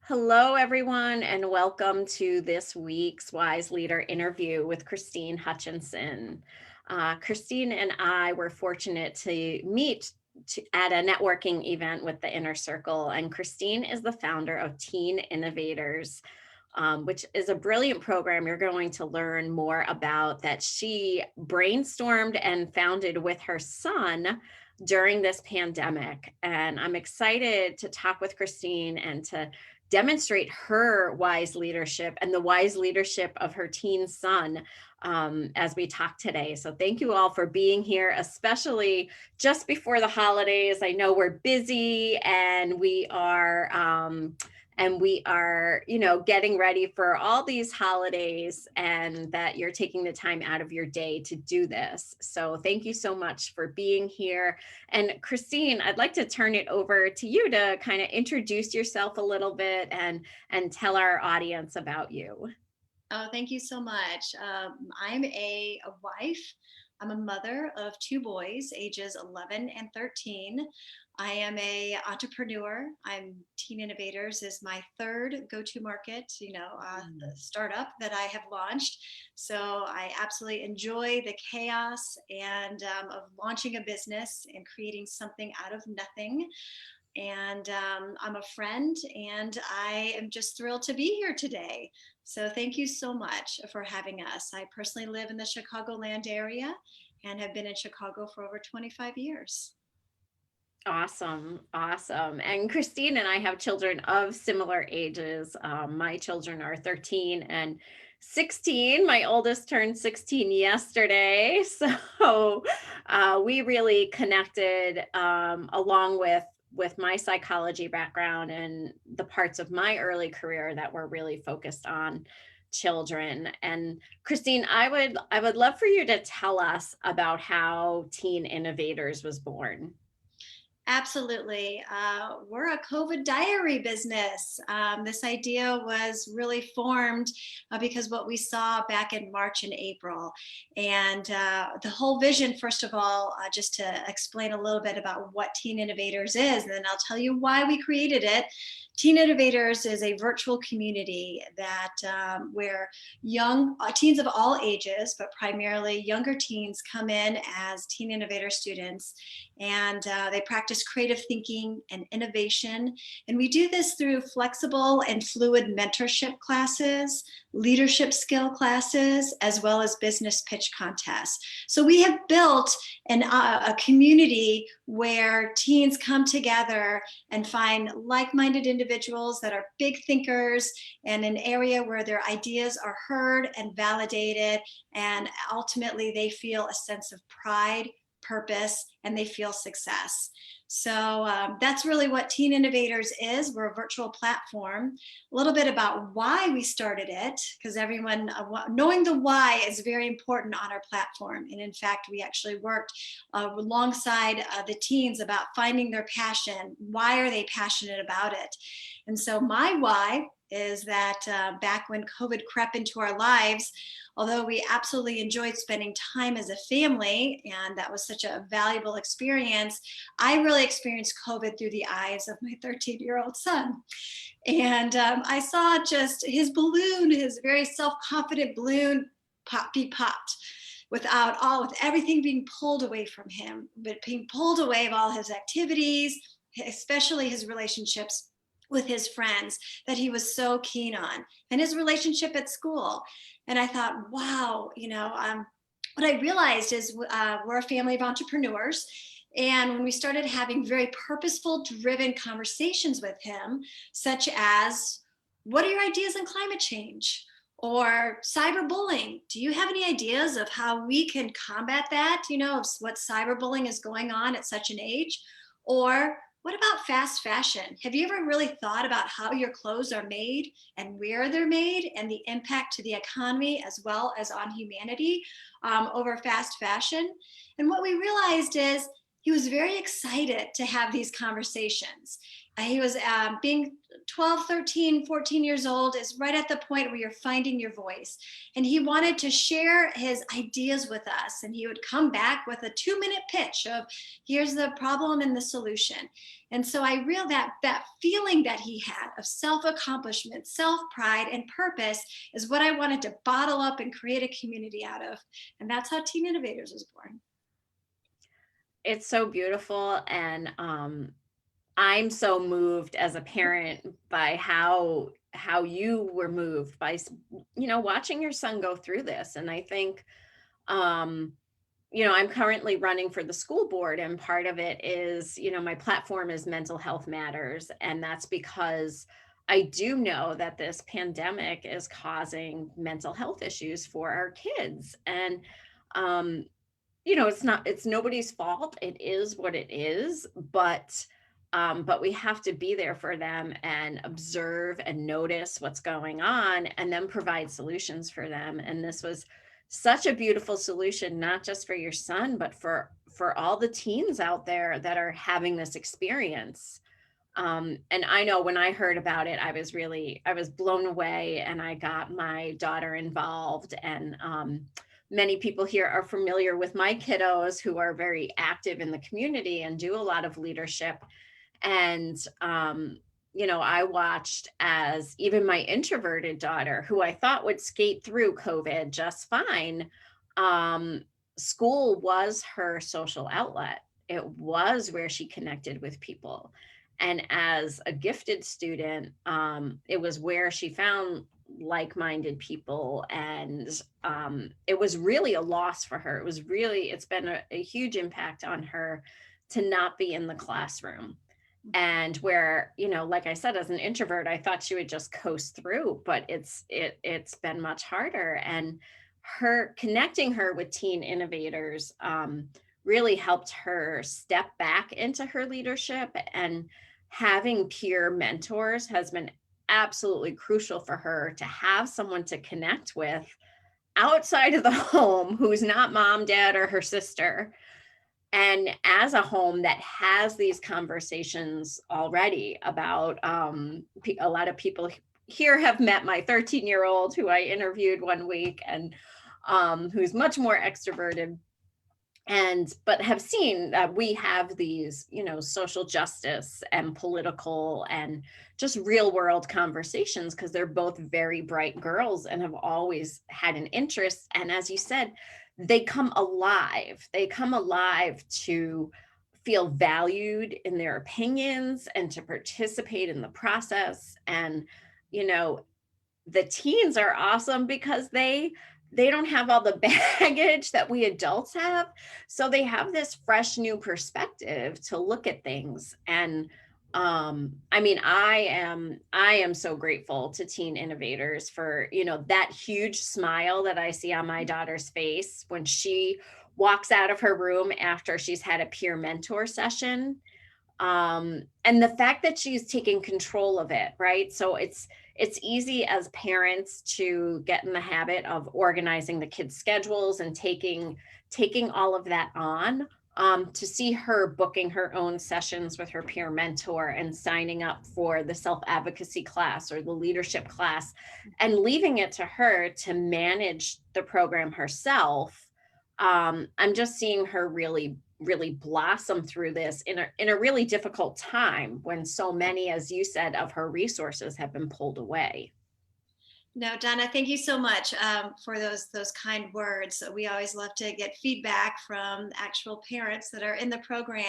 Hello, everyone, and welcome to this week's Wise Leader interview with Christine Hutchison. Christine and I were fortunate to meet at a networking event with the Inner Circle, and Christine is the founder of Teen Innovators, which is a brilliant program you're going to learn more about that she brainstormed and founded with her son during this pandemic. And I'm excited to talk with Christine and to demonstrate her wise leadership and the wise leadership of her teen son as we talk today. So thank you all for being here, especially just before the holidays. I know we're busy and we are getting ready for all these holidays, and that you're taking the time out of your day to do this. So thank you so much for being here. And Christine, I'd like to turn it over to you to kind of introduce yourself a little bit and tell our audience about you. Oh, thank you so much. I'm a wife. I'm a mother of two boys, ages 11 and 13. I am a entrepreneur. Teen Innovators is my third go-to market, the startup that I have launched. So I absolutely enjoy the chaos and of launching a business and creating something out of nothing. And I'm a friend, and I am just thrilled to be here today. So thank you so much for having us. I personally live in the Chicagoland area and have been in Chicago for over 25 years. Awesome. Awesome. And Christine and I have children of similar ages. My children are 13 and 16. My oldest turned 16 yesterday. So we really connected along with my psychology background and the parts of my early career that were really focused on children. And Christine, I would love for you to tell us about how Teen Innovators was born. Absolutely. We're a COVID diary business. This idea was really formed because what we saw back in March and April. And the whole vision, first of all, just to explain a little bit about what Teen Innovators is, and then I'll tell you why we created it. Teen Innovators is a virtual community that where young teens of all ages, but primarily younger teens, come in as Teen Innovator students, and they practice creative thinking and innovation. And we do this through flexible and fluid mentorship classes, leadership skill classes, as well as business pitch contests. So we have built a community where teens come together and find like-minded individuals that are big thinkers, and an area where their ideas are heard and validated, and ultimately they feel a sense of pride, purpose, and they feel success. So that's really what Teen Innovators is. We're a virtual platform. A little bit about why we started it, because everyone, knowing the why is very important on our platform. And in fact, we actually worked alongside the teens about finding their passion. Why are they passionate about it? And so my why is that back when COVID crept into our lives, although we absolutely enjoyed spending time as a family, and that was such a valuable experience, I really experienced COVID through the eyes of my 13-year-old son. And I saw just his balloon, his very self-confident balloon be popped with everything being pulled away from him, but being pulled away of all his activities, especially his relationships with his friends that he was so keen on, and his relationship at school. And I thought, wow, what I realized is we're a family of entrepreneurs. And when we started having very purposeful, driven conversations with him, such as, what are your ideas on climate change? Or cyberbullying. Do you have any ideas of how we can combat that? What cyberbullying is going on at such an age? Or what about fast fashion? Have you ever really thought about how your clothes are made and where they're made, and the impact to the economy as well as on humanity over fast fashion? And what we realized is he was very excited to have these conversations. He was being 12, 13, 14 years old is right at the point where you're finding your voice. And he wanted to share his ideas with us. And he would come back with a 2-minute pitch of here's the problem and the solution. And so I realized that feeling that he had of self-accomplishment, self-pride, and purpose is what I wanted to bottle up and create a community out of. And that's how Teen Innovators was born. It's so beautiful. And I'm so moved as a parent by how you were moved by, watching your son go through this. And I think, um, I'm currently running for the school board, and part of it is, my platform is Mental Health Matters. And that's because I do know that this pandemic is causing mental health issues for our kids. And, it's nobody's fault. It is what it is, but we have to be there for them and observe and notice what's going on and then provide solutions for them. And this was such a beautiful solution, not just for your son, but for all the teens out there that are having this experience. And I know when I heard about it, I was blown away, and I got my daughter involved. And many people here are familiar with my kiddos, who are very active in the community and do a lot of leadership. And, I watched as even my introverted daughter, who I thought would skate through COVID just fine, um, school was her social outlet. It was where she connected with people. And as a gifted student, it was where she found like-minded people. And it was really a loss for her. It's been a huge impact on her to not be in the classroom. And where, like I said, as an introvert, I thought she would just coast through, but it's been much harder. And connecting her with Teen Innovators really helped her step back into her leadership. And having peer mentors has been absolutely crucial for her to have someone to connect with outside of the home, who's not mom, dad, or her sister. And as a home that has these conversations already about, a lot of people here have met my 13-year-old, who I interviewed one week, and who's much more extroverted, but have seen that we have these, social justice and political and just real world conversations, because they're both very bright girls and have always had an interest. And as you said, they come alive. They come alive to feel valued in their opinions and to participate in the process. And, the teens are awesome because they don't have all the baggage that we adults have. So they have this fresh new perspective to look at things. And I am so grateful to Teen Innovators for, that huge smile that I see on my daughter's face when she walks out of her room after she's had a peer mentor session. And the fact that she's taking control of it, right? So it's easy as parents to get in the habit of organizing the kids' schedules and taking all of that on. To see her booking her own sessions with her peer mentor and signing up for the self-advocacy class or the leadership class, and leaving it to her to manage the program herself. I'm just seeing her really blossom through this in a really difficult time, when so many, as you said, of her resources have been pulled away. No, Donna, thank you so much for those kind words. We always love to get feedback from actual parents that are in the program.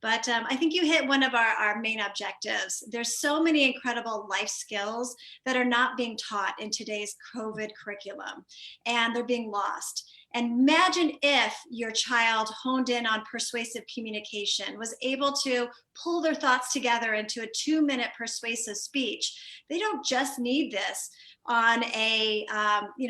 But I think you hit one of our main objectives. There's so many incredible life skills that are not being taught in today's COVID curriculum, and they're being lost. And imagine if your child honed in on persuasive communication, was able to pull their thoughts together into a 2-minute persuasive speech. They don't just need this on a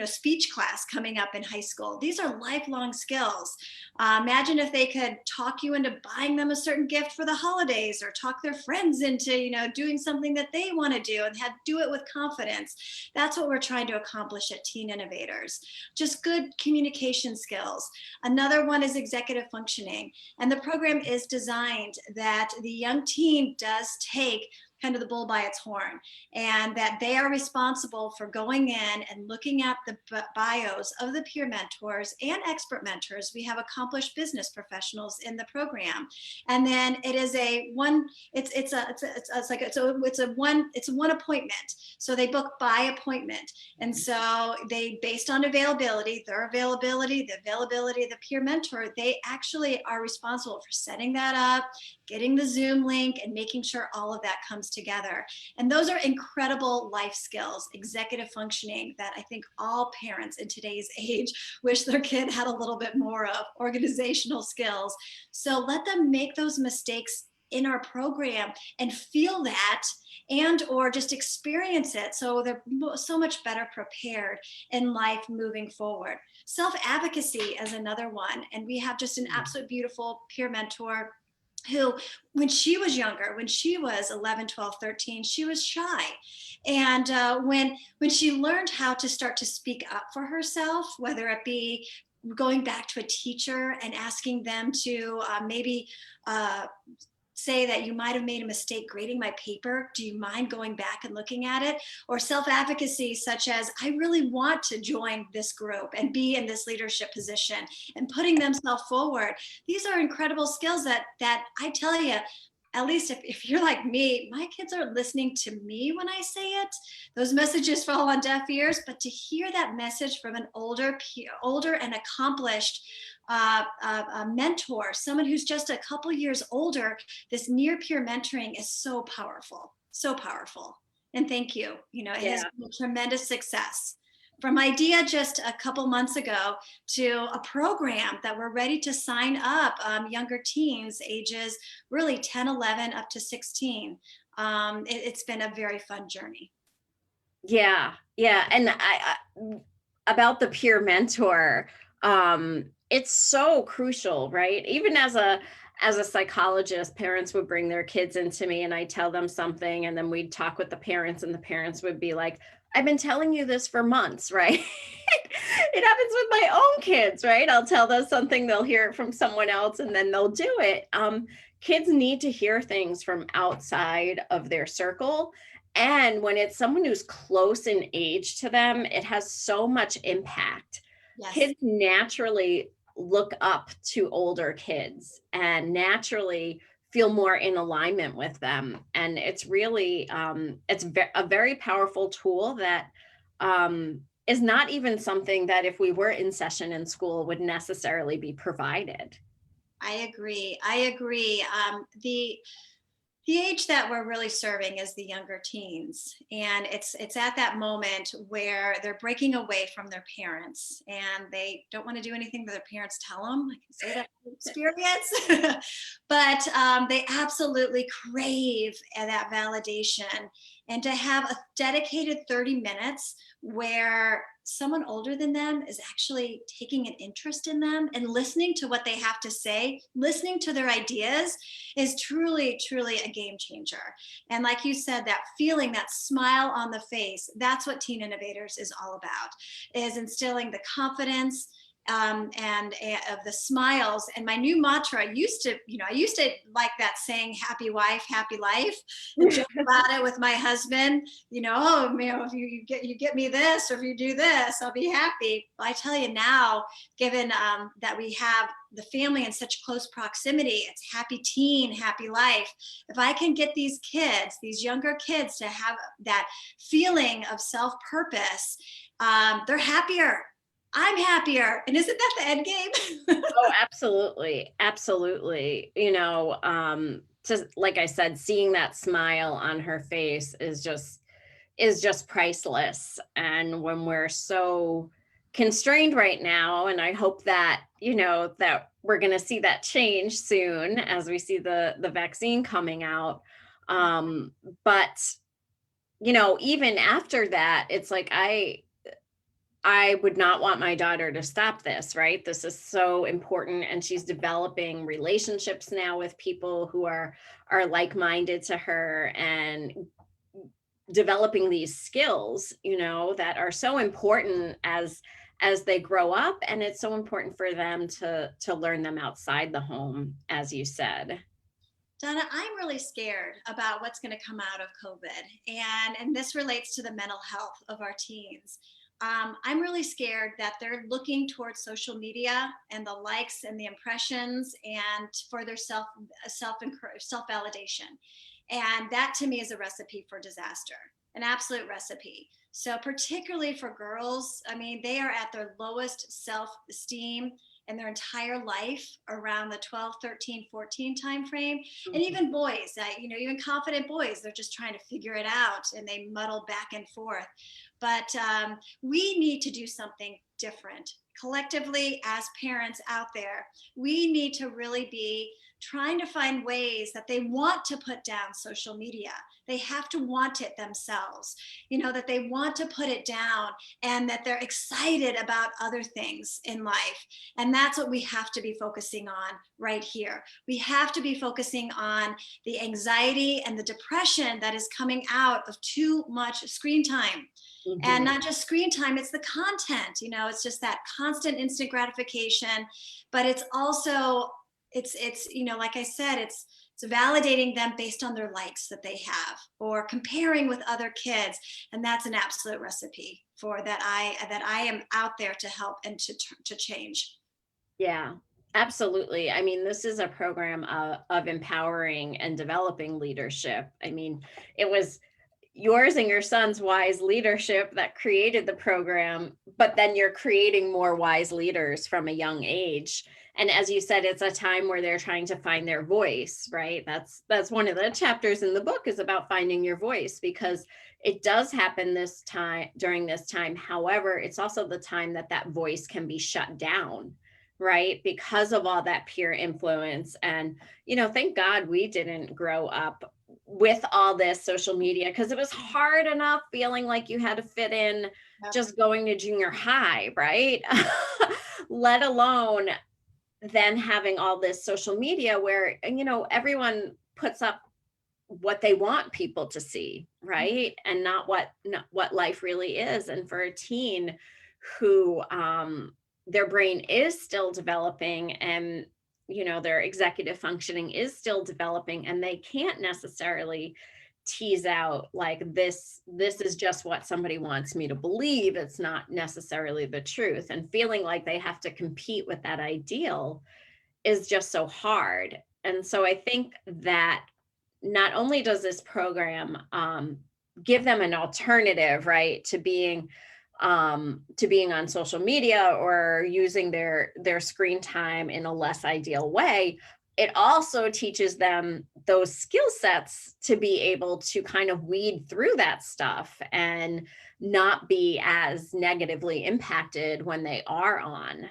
speech class coming up in high school. These are lifelong skills. Imagine if they could talk you into buying them a certain gift for the holidays, or talk their friends into doing something that they want to do, and do it with confidence. That's what we're trying to accomplish at Teen Innovators. Just good communication skills. Another one is executive functioning, and the program is designed that the young teen does take kind of the bull by its horn, and that they are responsible for going in and looking at the bios of the peer mentors and expert mentors. We have accomplished business professionals in the program, and then it is a one appointment, so they book by appointment. And so they, based on availability, their availability, the availability of the peer mentor, they actually are responsible for setting that up, getting the Zoom link, and making sure all of that comes together. And those are incredible life skills, executive functioning, that I think all parents in today's age wish their kid had a little bit more of. Organizational skills. So let them make those mistakes in our program and feel that, and or just experience it, so they're so much better prepared in life moving forward. Self-advocacy is another one, and we have just an absolute beautiful peer mentor who, when she was younger, when she was 11, 12, 13, she was shy. And when she learned how to start to speak up for herself, whether it be going back to a teacher and asking them to maybe say that you might have made a mistake grading my paper. Do you mind going back and looking at it? Or self-advocacy, such as, I really want to join this group and be in this leadership position, and putting themselves forward. These are incredible skills that I tell you, at least if you're like me, my kids are listening to me when I say it. Those messages fall on deaf ears, but to hear that message from an older and accomplished a mentor, someone who's just a couple years older, this near peer mentoring is so powerful, so powerful. And thank you. It has been a tremendous success. From idea just a couple months ago to a program that we're ready to sign up younger teens, ages really 10, 11 up to 16. It's been a very fun journey. Yeah, yeah. And about the peer mentor, it's so crucial, right? Even as a psychologist, parents would bring their kids into me and I tell them something, and then we'd talk with the parents, and the parents would be like, I've been telling you this for months, right? It happens with my own kids, right? I'll tell them something, they'll hear it from someone else, and then they'll do it. Kids need to hear things from outside of their circle. And when it's someone who's close in age to them, it has so much impact. Yes. Kids naturally look up to older kids and naturally feel more in alignment with them. And it's really, a very powerful tool that is not even something that, if we were in session in school, would necessarily be provided. I agree. I agree. The age that we're really serving is the younger teens, and it's at that moment where they're breaking away from their parents and they don't want to do anything that their parents tell them. I can say that from experience. But they absolutely crave that validation, and to have a dedicated 30 minutes where someone older than them is actually taking an interest in them and listening to what they have to say, listening to their ideas, is truly, truly a game changer. And like you said, that feeling, that smile on the face, that's what Teen Innovators is all about, is instilling the confidence and of the smiles. And my new mantra, I used to like that saying, happy wife, happy life, and joke about it with my husband, oh, if you get me this, or if you do this, I'll be happy. Well, I tell you now, given that we have the family in such close proximity, it's happy teen, happy life. If I can get these kids, these younger kids, to have that feeling of self-purpose, they're happier. I'm happier. And isn't that the end game? Oh, absolutely. Absolutely. Just like I said, seeing that smile on her face is just priceless. And when we're so constrained right now, and I hope that, that we're going to see that change soon as we see the vaccine coming out. But even after that, it's like I would not want my daughter to stop this, right? This is so important, and she's developing relationships now with people who are like-minded to her, and developing these skills, that are so important as they grow up, and it's so important for them to learn them outside the home, as you said. Donna, I'm really scared about what's going to come out of COVID, and this relates to the mental health of our teens. I'm really scared that they're looking towards social media and the likes and the impressions, and for their self validation, and that to me is a recipe for disaster, an absolute recipe. So particularly for girls, I mean, they are at their lowest self esteem in their entire life around the 12, 13, 14 time frame. And Mhm. even boys, even confident boys, they're just trying to figure it out and they muddle back and forth. But we need to do something different collectively as parents out there. We need to really be trying to find ways that they want to put down social media. They have to want it themselves, that they want to put it down, and that they're excited about other things in life. And that's what we have to be focusing on right here. We have to be focusing on the anxiety and the depression that is coming out of too much screen time. And Mhm. not just screen time, it's the content. It's just that constant instant gratification, but it's also like I said, it's validating them based on their likes that they have or comparing with other kids. And that's an absolute recipe for that I am out there to help and to change. Yeah, absolutely. I mean, this is a program of empowering and developing leadership. I mean, it was yours and your son's wise leadership that created the program, but then you're creating more wise leaders from a young age. And as you said, it's a time where they're trying to find their voice, right? That's one of the chapters in the book, is about finding your voice, because it does happen this time, during this time. However, it's also the time that that voice can be shut down, right? Because of all that peer influence. And, thank God we didn't grow up with all this social media, because it was hard enough feeling like you had to fit in Yep. just going to junior high, right? Let alone then having all this social media where, everyone puts up what they want people to see, right? And not what life really is. And for a teen who their brain is still developing, and their executive functioning is still developing, and they can't necessarily tease out like, this is just what somebody wants me to believe, it's not necessarily the truth, and feeling like they have to compete with that ideal is just so hard. And so I think that not only does this program give them an alternative, right, to being on social media or using their screen time in a less ideal way, it also teaches them those skill sets to be able to kind of weed through that stuff and not be as negatively impacted when they are on.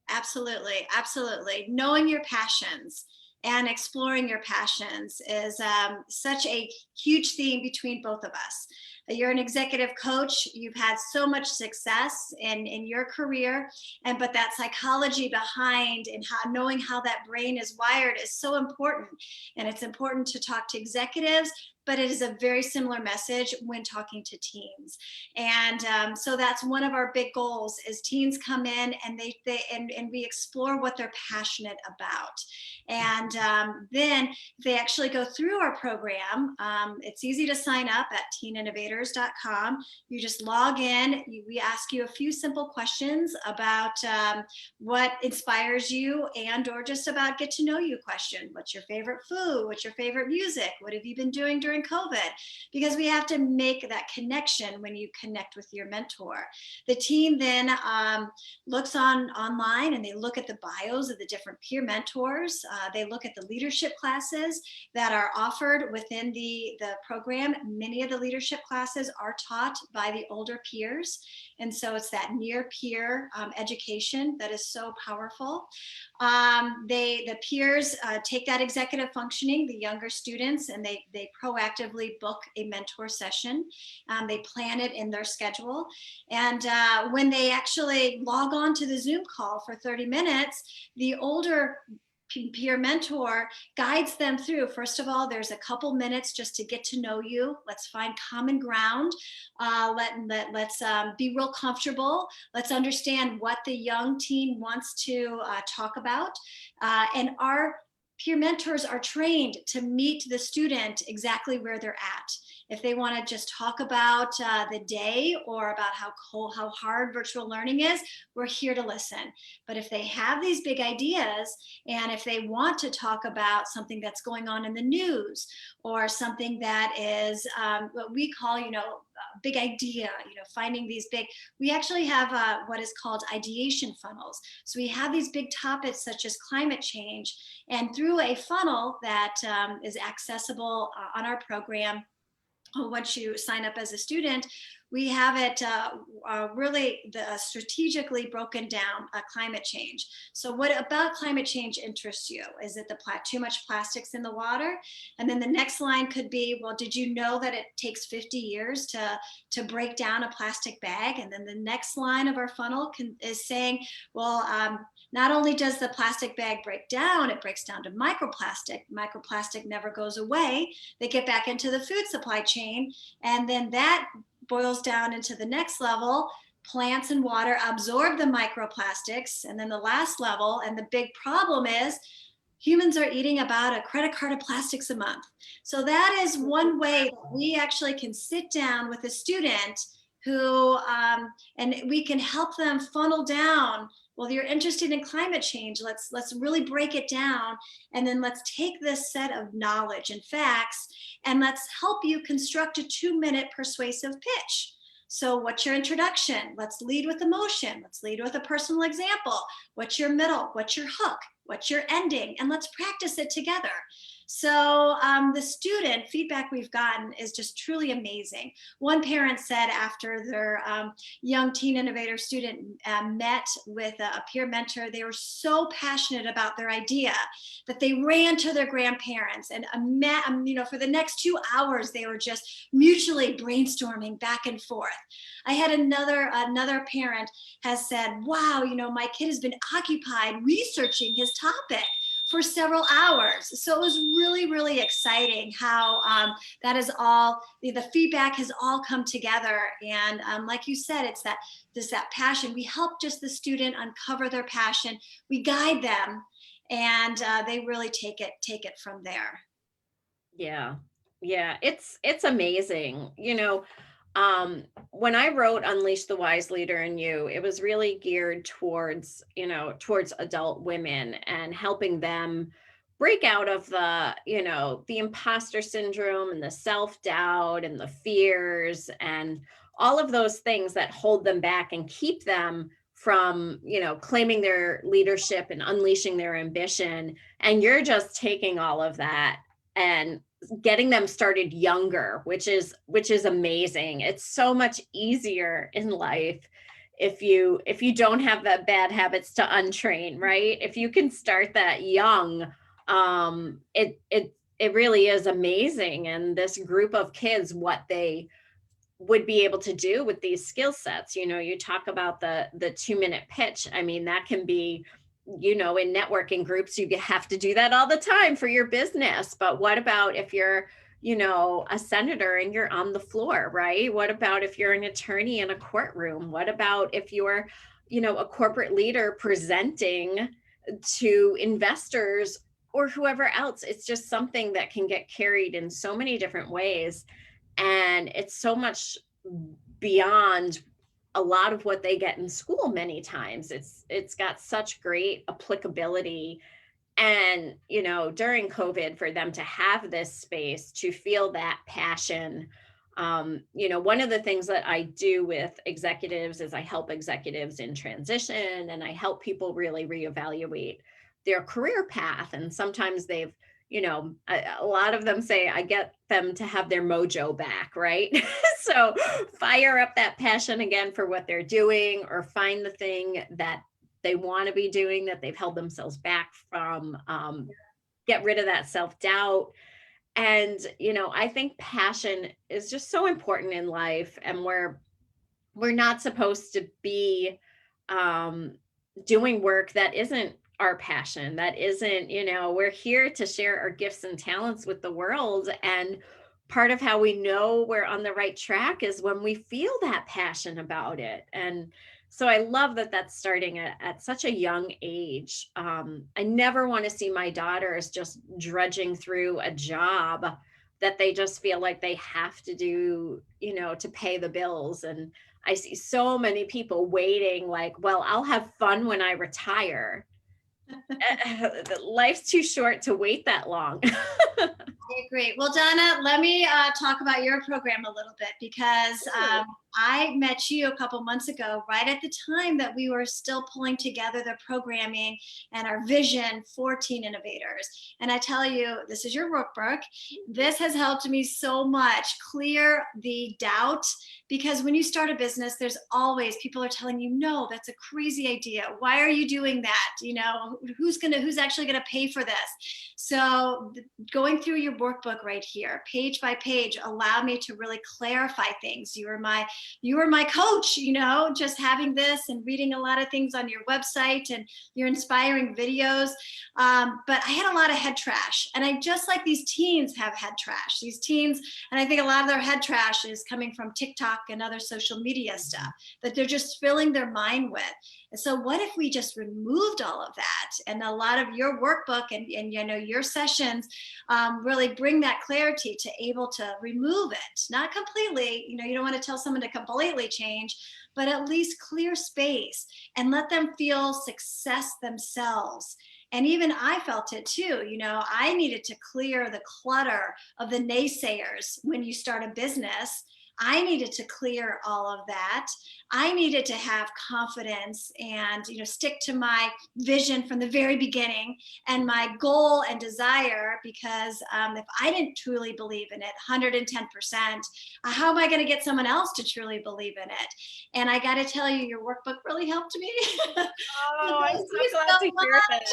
Absolutely, absolutely. Knowing your passions and exploring your passions is such a huge theme between both of us. You're an executive coach. You've had so much success in your career, but that psychology behind and knowing how that brain is wired is so important. And it's important to talk to executives, but it is a very similar message when talking to teens. And so that's one of our big goals: is teens come in and and we explore what they're passionate about. And then they actually go through our program. It's easy to sign up at teeninnovators.com. You just log in. We ask you a few simple questions about what inspires you, and or just about get to know you question. What's your favorite food? What's your favorite music? What have you been doing during COVID? Because we have to make that connection when you connect with your mentor. The team then looks online and they look at the bios of the different peer mentors. They look at the leadership classes that are offered within the program. Many of the leadership classes are taught by the older peers. And so it's that near peer education that is so powerful. The peers take that executive functioning, the younger students, and they proactively book a mentor session. They plan it in their schedule. And when they actually log on to the Zoom call for 30 minutes, the older peer mentor guides them through. First of all, there's a couple minutes just to get to know you. Let's find common ground. Let's be real comfortable. Let's understand what the young teen wants to talk about. And our peer mentors are trained to meet the student exactly where they're at. If they want to just talk about the day or about how hard virtual learning is, we're here to listen. But if they have these big ideas, and if they want to talk about something that's going on in the news, or something that is what we call, big idea, finding these big, we actually have what is called ideation funnels. So we have these big topics such as climate change, and through a funnel that is accessible on our program, once you sign up as a student, we have it really strategically broken down climate change. So what about climate change interests you? Is it too much plastics in the water? And then the next line could be, well, did you know that it takes 50 years to break down a plastic bag? And then the next line of our funnel is saying, well, not only does the plastic bag break down, it breaks down to microplastic. Microplastic never goes away. They get back into the food supply chain, and then that boils down into the next level. Plants and water absorb the microplastics. And then the last level, and the big problem is, humans are eating about a credit card of plastics a month. So that is one way that we actually can sit down with a student who, and we can help them funnel down. Well, you're interested in climate change. Let's really break it down. And then let's take this set of knowledge and facts, and let's help you construct a 2-minute persuasive pitch. So what's your introduction? Let's lead with emotion. Let's lead with a personal example. What's your middle? What's your hook? What's your ending? And let's practice it together. So the student feedback we've gotten is just truly amazing. One parent said after their young teen innovator student met with a peer mentor, they were so passionate about their idea that they ran to their grandparents, and for the next 2 hours, they were just mutually brainstorming back and forth. I had another parent has said, wow, my kid has been occupied researching his topic for several hours. So it was really, really exciting how that is all, the feedback has all come together. And like you said, it's that passion. We help just the student uncover their passion. We guide them, and they really take it from there. Yeah. Yeah. It's amazing. When I wrote Unleash the Wise Leader in You, it was really geared towards adult women and helping them break out of the imposter syndrome and the self-doubt and the fears and all of those things that hold them back and keep them from, claiming their leadership and unleashing their ambition. And you're just taking all of that and getting them started younger, which is amazing. It's so much easier in life if you don't have the bad habits to untrain, right? If you can start that young, it really is amazing. And this group of kids, what they would be able to do with these skill sets. You talk about the 2-minute pitch. I mean, that can be, in networking groups, you have to do that all the time for your business. But what about if you're, a senator and you're on the floor, right? What about if you're an attorney in a courtroom? What about if you're, a corporate leader presenting to investors or whoever else? It's just something that can get carried in so many different ways. And it's so much beyond a lot of what they get in school many times. It's got such great applicability. And, during COVID, for them to have this space to feel that passion. One of the things that I do with executives is I help executives in transition, and I help people really reevaluate their career path. And sometimes they've, a lot of them say I get them to have their mojo back, right? So fire up that passion again for what they're doing, or find the thing that they want to be doing that they've held themselves back from, get rid of that self-doubt. And, I think passion is just so important in life, and we're not supposed to be um, doing work that isn't our passion, that isn't, we're here to share our gifts and talents with the world. And part of how we know we're on the right track is when we feel that passion about it. And so I love that that's starting at such a young age. I never want to see my daughters just drudging through a job that they just feel like they have to do, to pay the bills. And I see so many people waiting, like, well, I'll have fun when I retire. Life's too short to wait that long. I agree. Well, Donna, let me talk about your program a little bit because I met you a couple months ago, right at the time that we were still pulling together the programming and our vision for Teen Innovators. And I tell you, this is your workbook. This has helped me so much clear the doubt, because when you start a business, there's always people are telling you, no, that's a crazy idea. Why are you doing that? Who's actually gonna pay for this? So going through your workbook right here, page by page, allowed me to really clarify things. You were my coach, just having this and reading a lot of things on your website and your inspiring videos. But I had a lot of head trash, and I just like these teens have head trash. These teens, and I think a lot of their head trash is coming from TikTok and other social media stuff that they're just filling their mind with. And so what if we just removed all of that? And a lot of your workbook and your sessions really bring that clarity to able to remove it. Not completely, you don't want to tell someone to completely change, but at least clear space and let them feel success themselves. And even I felt it too. I needed to clear the clutter of the naysayers when you start a business. I needed to clear all of that. I needed to have confidence and stick to my vision from the very beginning and my goal and desire, because if I didn't truly believe in it 110%, how am I going to get someone else to truly believe in it? And I got to tell you, your workbook really helped me. So Oh, I'm thank so you glad so to hear that.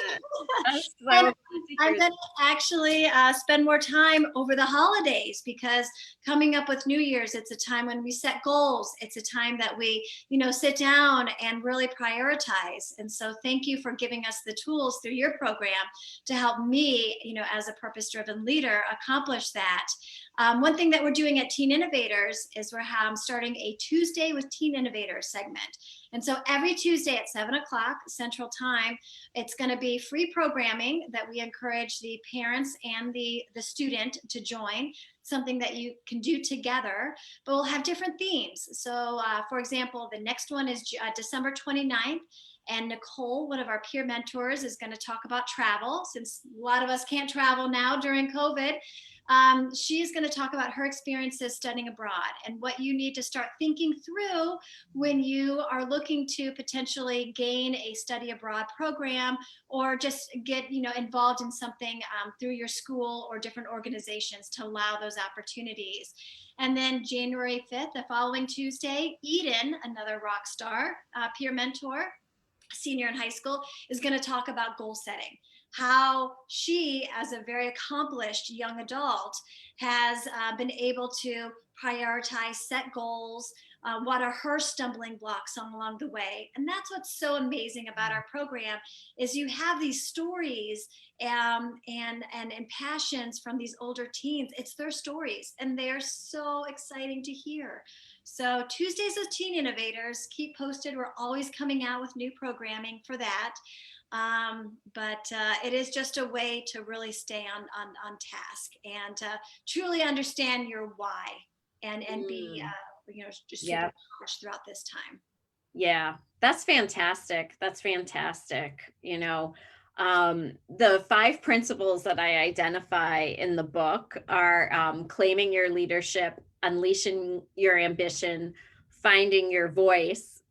I'm so much. glad And to I'm hear going to actually spend more time over the holidays, because coming up with New Year's, it's a time when we set goals. It's a time that we, sit down and really prioritize. And so thank you for giving us the tools through your program to help me, as a purpose-driven leader, accomplish that. One thing that we're doing at Teen Innovators is we're starting a Tuesday with Teen Innovators segment. And so every Tuesday at 7 o'clock Central Time, it's going to be free programming that we encourage the parents and the student to join, something that you can do together, but we'll have different themes. So for example, the next one is December 29th. And Nicole, one of our peer mentors, is going to talk about travel, since a lot of us can't travel now during COVID. She's going to talk about her experiences studying abroad and what you need to start thinking through when you are looking to potentially gain a study abroad program, or just get involved in something through your school or different organizations to allow those opportunities. And then January 5th, the following Tuesday, Eden, another rock star peer mentor, senior in high school, is going to talk about goal setting, how she, as a very accomplished young adult, has been able to prioritize, set goals, what are her stumbling blocks along the way. And that's what's so amazing about our program, is you have these stories and passions from these older teens. It's their stories, and they're so exciting to hear. So Tuesdays with Teen Innovators, keep posted. We're always coming out with new programming for that. But it is just a way to really stay on task and truly understand your why, and be just super Yeah. charged throughout this time. Yeah, that's fantastic. That's fantastic. The 5 principles that I identify in the book are claiming your leadership, unleashing your ambition, finding your voice,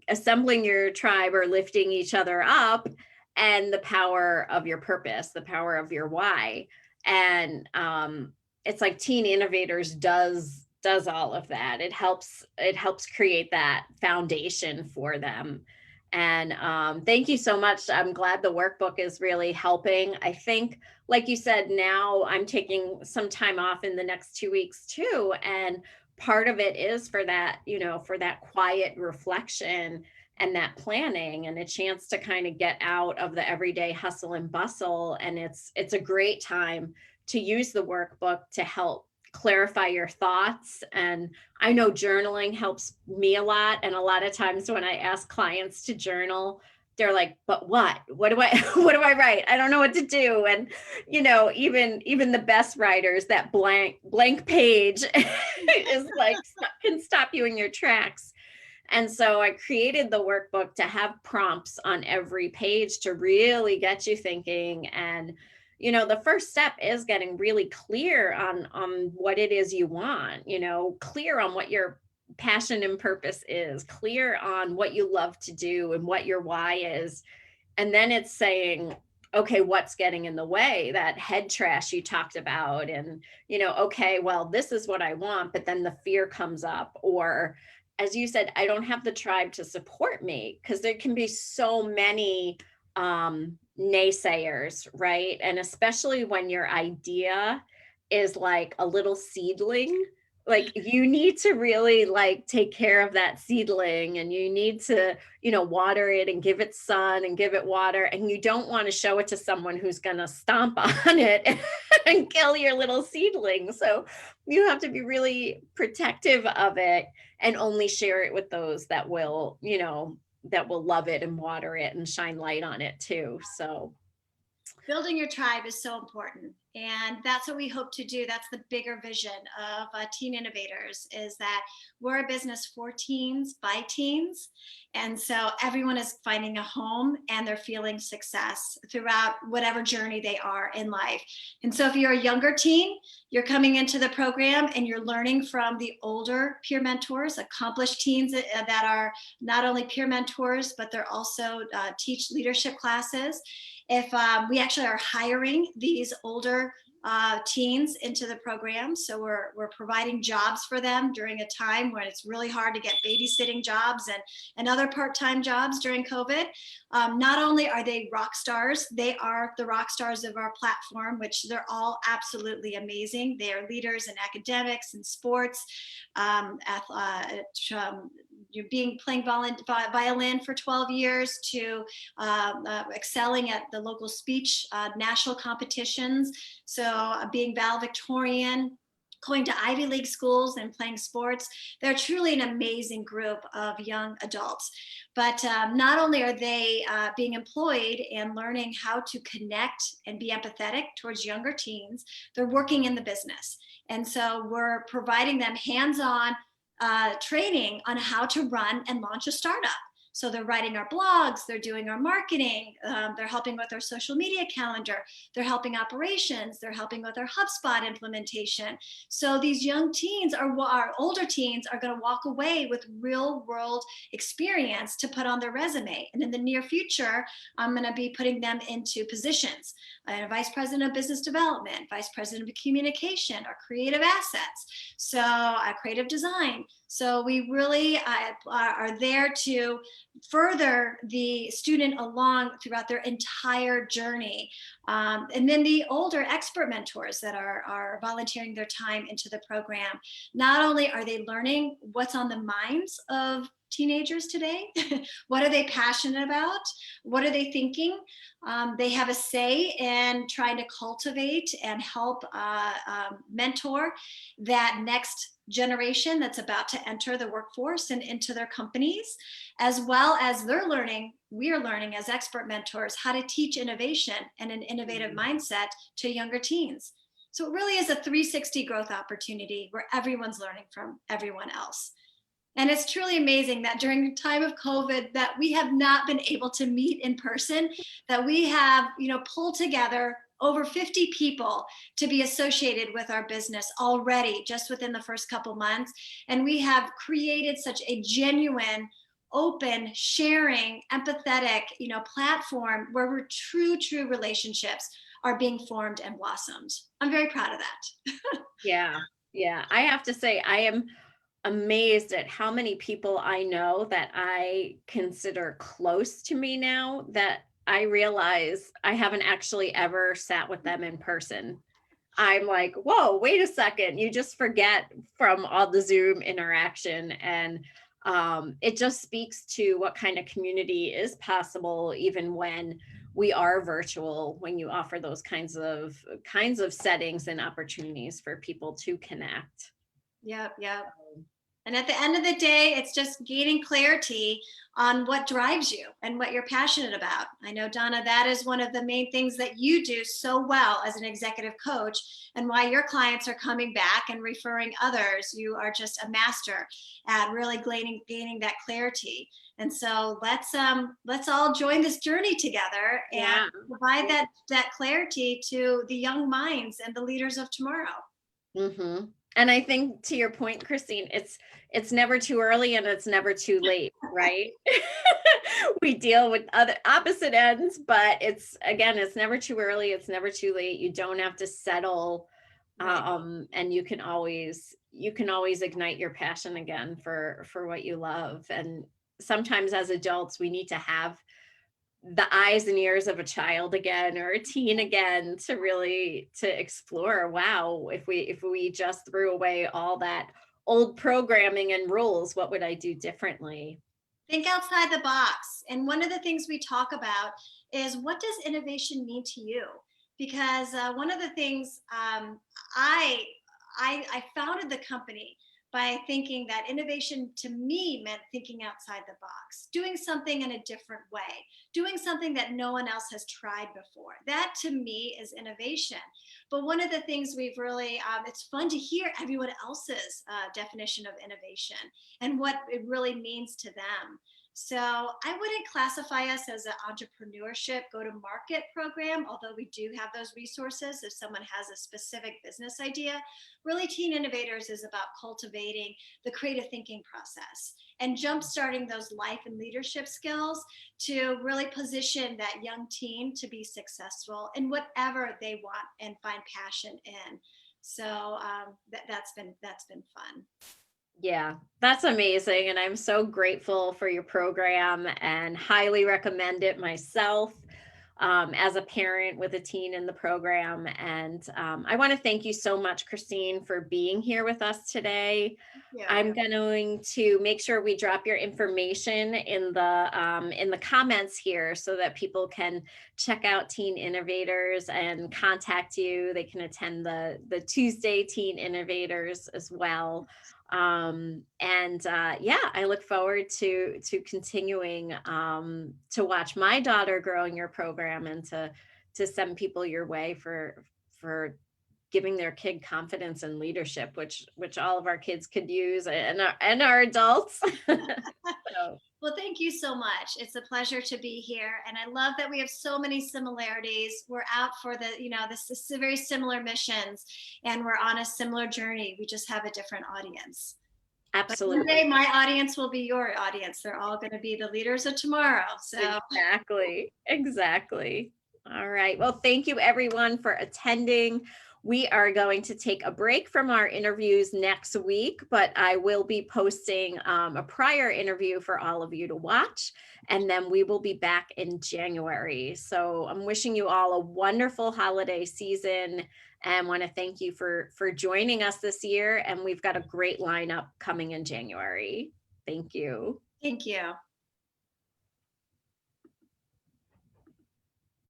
assembling your tribe or lifting each other up, and the power of your purpose, the power of your why. And it's like Teen Innovators does all of that. It helps create that foundation for them. And thank you so much. I'm glad the workbook is really helping. I think, like you said, now I'm taking some time off in the next 2 weeks too. And part of it is for that, for that quiet reflection and that planning and a chance to kind of get out of the everyday hustle and bustle. And it's a great time to use the workbook to help clarify your thoughts. And I know journaling helps me a lot. And a lot of times when I ask clients to journal, they're like, but what do I what do I write? I don't know what to do. And even the best writers, that blank page is like can stop you in your tracks. And so I created the workbook to have prompts on every page to really get you thinking. And the first step is getting really clear on what it is you want, clear on what your passion and purpose is, clear on what you love to do and what your why is. And then it's saying, okay, what's getting in the way? That head trash you talked about. And, okay, well, this is what I want, but then the fear comes up. Or, as you said, I don't have the tribe to support me, because there can be so many naysayers, right? And especially when your idea is like a little seedling, like you need to really like take care of that seedling, and you need to water it and give it sun and give it water, and you don't want to show it to someone who's going to stomp on it and kill your little seedling. So you have to be really protective of it and only share it with those that will love it and water it and shine light on it too. So Building your tribe is so important, and that's what we hope to do. That's the bigger vision of Teen Innovators, is that we're a business for teens by teens, and so everyone is finding a home and they're feeling success throughout whatever journey they are in life. And so if you're a younger teen, you're coming into the program and you're learning from the older peer mentors, accomplished teens that are not only peer mentors, but they're also teach leadership classes. If we actually are hiring these older teens into the program, so we're providing jobs for them during a time when it's really hard to get babysitting jobs and other part-time jobs during COVID. Not only are they rock stars, they are the rock stars of our platform, which they're all absolutely amazing. They are leaders in academics and sports, you're playing violin for 12 years to excelling at the local speech national competitions. So being valedictorian, going to Ivy League schools and playing sports. They're truly an amazing group of young adults. But not only are they being employed and learning how to connect and be empathetic towards younger teens, they're working in the business. And so we're providing them hands-on training on how to run and launch a startup. So they're writing our blogs, they're doing our marketing, they're helping with our social media calendar, they're helping operations, they're helping with our HubSpot implementation. So these young teens, our older teens, are going to walk away with real world experience to put on their resume. And in the near future, I'm going to be putting them into positions. Vice President of Business Development, Vice President of Communication, or creative assets, so creative design. So we really are there to further the student along throughout their entire journey. And then the older expert mentors that are volunteering their time into the program, not only are they learning what's on the minds of teenagers today, what are they passionate about, what are they thinking, they have a say in trying to cultivate and help mentor that next generation that's about to enter the workforce and into their companies, as well as we are learning as expert mentors how to teach innovation and an innovative mindset to younger teens. So it really is a 360 growth opportunity where everyone's learning from everyone else. And it's truly amazing that during the time of COVID that we have not been able to meet in person, that we have, pulled together over 50 people to be associated with our business already just within the first couple months. And we have created such a genuine, open, sharing, empathetic, platform where true relationships are being formed and blossomed. I'm very proud of that. yeah, I have to say, I am amazed at how many people I know that I consider close to me now that I realize I haven't actually ever sat with them in person. I'm like, whoa, wait a second. You just forget from all the Zoom interaction. And it just speaks to what kind of community is possible, even when we are virtual, when you offer those kinds of settings and opportunities for people to connect. Yep, yep. And at the end of the day, it's just gaining clarity on what drives you and what you're passionate about. I know, Donna, that is one of the main things that you do so well as an executive coach, and why your clients are coming back and referring others. You are just a master at really gaining that clarity. And so let's all join this journey together and Yeah. provide that clarity to the young minds and the leaders of tomorrow. Hmm. And I think to your point, Christine, it's never too early and it's never too late, right? We deal with other opposite ends, but it's again, it's never too early, it's never too late. You don't have to settle, Right. and you can always ignite your passion again for what you love. And sometimes as adults, we need to have the eyes and ears of a child again or a teen again to really to explore, wow, if we just threw away all that old programming and rules, what would I do differently? Think outside the box. And one of the things we talk about is, what does innovation mean to you? Because one of the things, I, I founded the company by thinking that innovation to me meant thinking outside the box, doing something in a different way, doing something that no one else has tried before. That to me is innovation. But one of the things we've really, it's fun to hear everyone else's definition of innovation and what it really means to them. So I wouldn't classify us as an entrepreneurship go to market program, although we do have those resources if someone has a specific business idea. Really, Teen Innovators is about cultivating the creative thinking process and jumpstarting those life and leadership skills to really position that young teen to be successful in whatever they want and find passion in. So that's been fun. Yeah, that's amazing. And I'm so grateful for your program and highly recommend it myself, as a parent with a teen in the program. And I want to thank you so much, Christine, for being here with us today. Yeah. I'm going to make sure we drop your information in the comments here so that people can check out Teen Innovators and contact you. They can attend the Tuesday Teen Innovators as well. And yeah, I look forward to continuing to watch my daughter grow in your program and to send people your way for giving their kid confidence and leadership, which all of our kids could use, and our adults. So Well, thank you so much. It's a pleasure to be here. And I love that we have so many similarities. We're out for this is very similar missions, and we're on a similar journey. We just have a different audience. But one absolutely. day my audience will be your audience. They're all going to be the leaders of tomorrow. So Exactly. Exactly. All right. Well, thank you everyone for attending. We are going to take a break from our interviews next week, but I will be posting a prior interview for all of you to watch, and then we will be back in January. So I'm wishing you all a wonderful holiday season and want to thank you for joining us this year. And we've got a great lineup coming in January. Thank you. thank you.